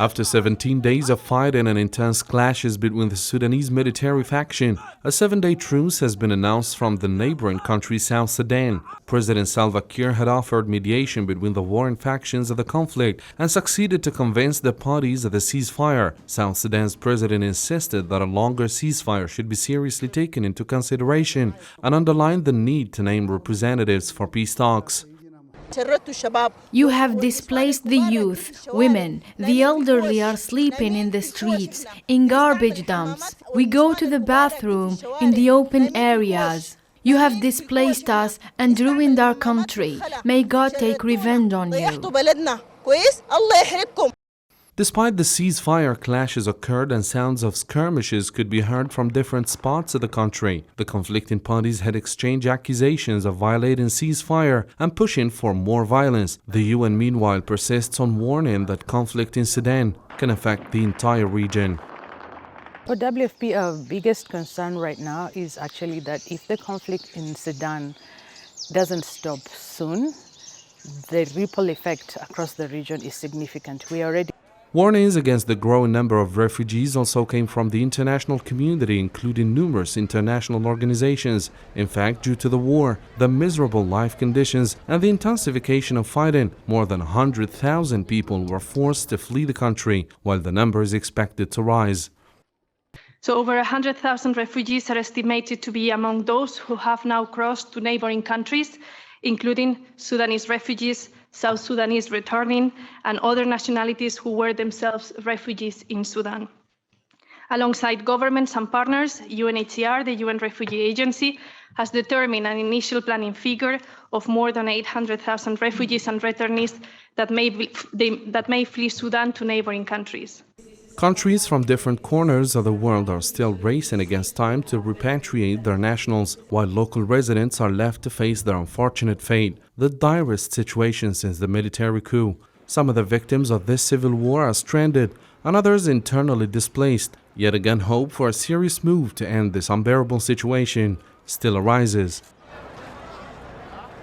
After 17 days of fighting and intense clashes between the Sudanese military faction, a 7-day truce has been announced from the neighboring country South Sudan. President Salva Kiir had offered mediation between the warring factions of the conflict and succeeded to convince the parties of the ceasefire. South Sudan's president insisted that a longer ceasefire should be seriously taken into consideration and underlined the need to name representatives for peace talks. You have displaced the youth, women, the elderly are sleeping in the streets, in garbage dumps. We go to the bathroom in the open areas. You have displaced us and ruined our country. May God take revenge on you. Despite the ceasefire, clashes occurred and sounds of skirmishes could be heard from different spots of the country. The conflicting parties had exchanged accusations of violating ceasefire and pushing for more violence. The UN meanwhile persists on warning that conflict in Sudan can affect the entire region. For WFP, our biggest concern right now is actually that if the conflict in Sudan doesn't stop soon, the ripple effect across the region is significant. Warnings against the growing number of refugees also came from the international community, including numerous international organizations. In fact, due to the war, the miserable life conditions, and the intensification of fighting, more than 100,000 people were forced to flee the country, while the number is expected to rise. So over 100,000 refugees are estimated to be among those who have now crossed to neighboring countries, including Sudanese refugees, South Sudanese returning, and other nationalities who were themselves refugees in Sudan. Alongside governments and partners, UNHCR, the UN Refugee Agency, has determined an initial planning figure of more than 800,000 refugees and returnees that may flee Sudan to neighboring countries. Countries from different corners of the world are still racing against time to repatriate their nationals, while local residents are left to face their unfortunate fate, the direst situation since the military coup. Some of the victims of this civil war are stranded, and others internally displaced. Yet again, hope for a serious move to end this unbearable situation still arises.